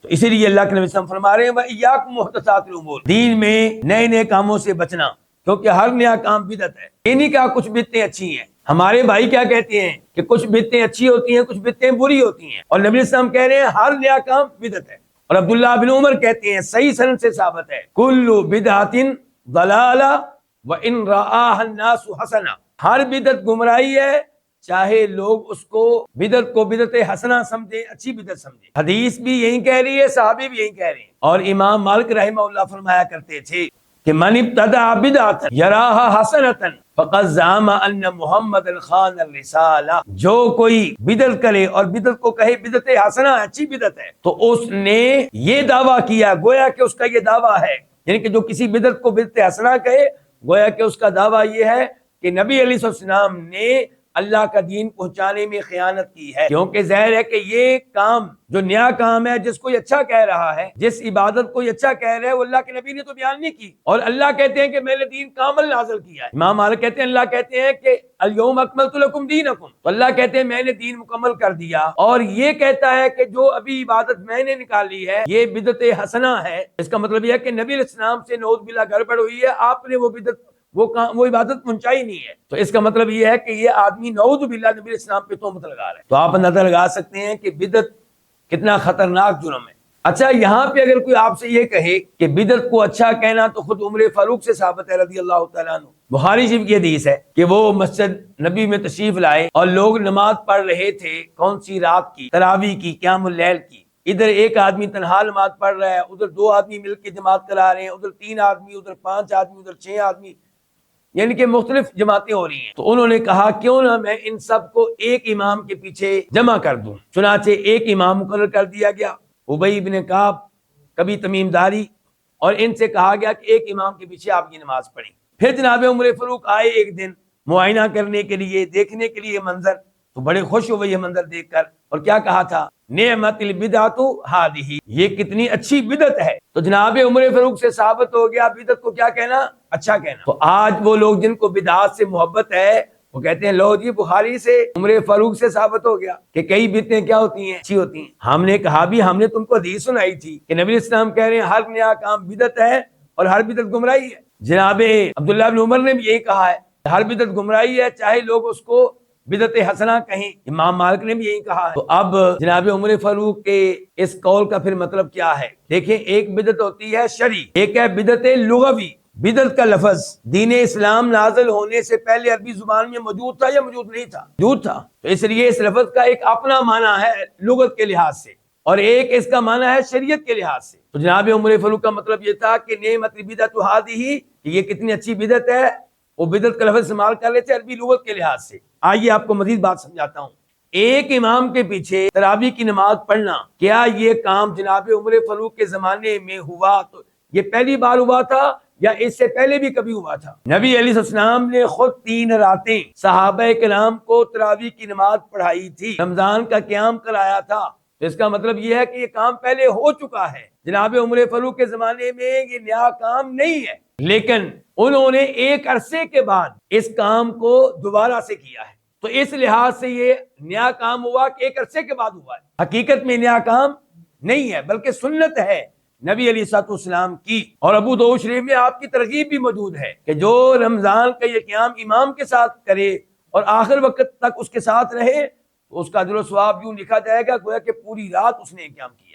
تو اسی لیے اللہ کے نبی صلی اللہ علیہ وسلم فرما رہے ہیں وَإِيَّاكُمْ مُحْدَثَاتِ الْأُمُورِ، دین میں نئے نئے کاموں سے بچنا، کیونکہ ہر نیا کام بدعت ہے۔ یہ نہیں کہا کچھ بدعتیں اچھی ہیں، ہمارے بھائی کیا کہتے ہیں کہ کچھ بدعتیں اچھی ہوتی ہیں، کچھ بدعتیں بری ہوتی ہیں، اور نبی علیہ السلام کہہ رہے ہیں ہر نیا کام بدعت ہے۔ اور عبداللہ بن عمر کہتے ہیں صحیح سند سے ثابت ہے کل بدعت ضلالہ وان رآها الناس حسنہ، ہر بدعت گمراہی ہے چاہے لوگ اس کو بدعت حسنہ سمجھیں، اچھی بدعت سمجھیں۔ حدیث بھی یہی کہہ رہی ہے، صحابی بھی یہی کہہ رہے ہیں۔ اور امام مالک رحمہ اللہ فرمایا کرتے تھے کہ من ابتدع بدعۃ یراها حسنۃ فقد زعم ان محمد خان الرسالہ، جو کوئی بدعت کرے اور بدعت کو کہے بدعت حسنہ اچھی بدعت ہے، تو اس نے یہ دعویٰ کیا، گویا کہ اس کا یہ دعویٰ ہے، یعنی کہ جو کسی بدعت کو بدعت حسنہ کہے گویا کہ اس کا دعویٰ یہ ہے کہ نبی علیہ السلام نے اللہ کا دین پہنچانے میں خیانت کی ہے، کیونکہ ظاہر ہے کہ یہ کام جو نیا کام ہے، جس کو یہ اچھا کہہ رہا ہے، جس عبادت کو یہ اچھا کہہ رہا ہے، وہ اللہ کے نبی نے تو بیان نہیں کی، اور اللہ کہتے ہیں کہ میں نے دین کامل نازل کیا ہے۔ امام مالک کہتے ہیں اللہ کہتے ہیں کہ الیوم اکملت لکم دینکم، تو اللہ کہتے ہیں میں نے دین مکمل کر دیا، اور یہ کہتا ہے کہ جو ابھی عبادت میں نے نکالی ہے یہ بدعت حسنہ ہے، اس کا مطلب یہ ہے کہ نبی علیہ السلام سے نعوذ باللہ گڑبڑ ہوئی ہے، آپ نے وہ بدعت وہ عبادت پہنچائی نہیں ہے، تو اس کا مطلب یہ ہے کہ یہ آدمی نعوذ باللہ نبی علیہ السلام پہ تہمت لگا رہا ہے۔ تو آپ اندازہ لگا سکتے ہیں کہ بدعت کتنا خطرناک جرم ہے۔ اچھا، یہاں پہ اگر کوئی آپ سے یہ کہے کہ بدعت کو اچھا کہنا تو خود عمر فاروق سے ثابت ہے رضی اللہ تعالیٰ عنہ، بخاری شریف کی حدیث ہے کہ وہ مسجد نبی میں تشریف لائے اور لوگ نماز پڑھ رہے تھے، کون سی رات کی، تراویح کی، قیام اللیل کی۔ ادھر ایک آدمی تنہا نماز پڑھ رہا ہے، ادھر دو آدمی مل کے جماعت کرا رہے ہیں، ادھر تین آدمی، ادھر پانچ آدمی، ادھر چھ آدمی، یعنی کہ مختلف جماعتیں ہو رہی ہیں۔ تو انہوں نے کہا کیوں نہ میں ان سب کو ایک امام کے پیچھے جمع کر دوں، چنانچہ ایک امام مقرر کر دیا گیا، ابی بن کعب، کبھی تمیم داری، اور ان سے کہا گیا کہ ایک امام کے پیچھے آپ کی نماز پڑھیں۔ پھر جناب عمر فاروق آئے ایک دن معائنہ کرنے کے لیے، دیکھنے کے لیے منظر، تو بڑے خوش ہوئے یہ منظر دیکھ کر، اور کیا کہا تھا نعمت البدعۃ ہذہ، یہ کتنی اچھی بدعت ہے۔ تو جناب عمر فاروق سے ثابت ہو گیا بدعت کو کیا کہنا، اچھا کہنا۔ تو آج وہ لوگ جن کو بدعات سے محبت ہے وہ کہتے ہیں لو جی بخاری سے عمر فاروق سے ثابت ہو گیا کہ کئی بدعتیں کیا ہوتی ہیں، اچھی ہوتی ہیں۔ ہم نے کہا بھی ہم نے تم کو حدیث سنائی تھی کہ نبی اسلام کہہ رہے ہیں ہر نیا کام بدعت ہے اور ہر بدعت گمراہی ہے۔ جناب عبداللہ بن عمر نے بھی یہی کہا ہے ہر بدعت گمراہی ہے چاہے لوگ اس کو بدعت حسنہ کہیں، امام مالک نے بھی یہی کہا ہے۔ تو اب جناب عمر فاروق کے اس قول کا پھر مطلب کیا ہے؟ دیکھیں، ایک بدعت ہوتی ہے شرعی، ایک ہے بدعت لغوی۔ بدعت کا لفظ دین اسلام نازل ہونے سے پہلے عربی زبان میں موجود تھا یا موجود نہیں تھا؟ موجود تھا، تو اس لیے اس لفظ کا ایک اپنا معنی ہے لغت کے لحاظ سے، اور ایک اس کا معنی ہے شریعت کے لحاظ سے۔ تو جناب عمر فاروق کا مطلب یہ تھا کہ نعمت البدعۃ ہذہ، کہ یہ کتنی اچھی بدعت ہے، وہ بدعت کا لفظ استعمال کر لیتے عربی لغت کے لحاظ سے۔ آئیے آپ کو مزید بات سمجھاتا ہوں۔ ایک امام کے پیچھے تراویح کی نماز پڑھنا، کیا یہ کام جناب عمر فاروق کے زمانے میں ہوا تو یہ پہلی بار ہوا تھا یا اس سے پہلے بھی کبھی ہوا تھا؟ نبی علیہ السلام نے خود 3 راتیں صحابہ کرام کو تراویح کی نماز پڑھائی تھی، رمضان کا قیام کرایا تھا، تو اس کا مطلب یہ ہے کہ یہ کام پہلے ہو چکا ہے۔ جناب عمر فاروق کے زمانے میں یہ نیا کام نہیں ہے، لیکن انہوں نے ایک عرصے کے بعد اس کام کو دوبارہ سے کیا ہے، تو اس لحاظ سے یہ نیا کام ہوا کہ ایک عرصے کے بعد ہوا ہے، حقیقت میں نیا کام نہیں ہے بلکہ سنت ہے نبی علیہ الصلوۃ والسلام کی۔ اور ابو داؤد شریف میں آپ کی ترغیب بھی موجود ہے کہ جو رمضان کا یہ قیام امام کے ساتھ کرے اور آخر وقت تک اس کے ساتھ رہے تو اس کا اجر و ثواب یوں لکھا جائے گا گویا کہ پوری رات اس نے قیام کیا۔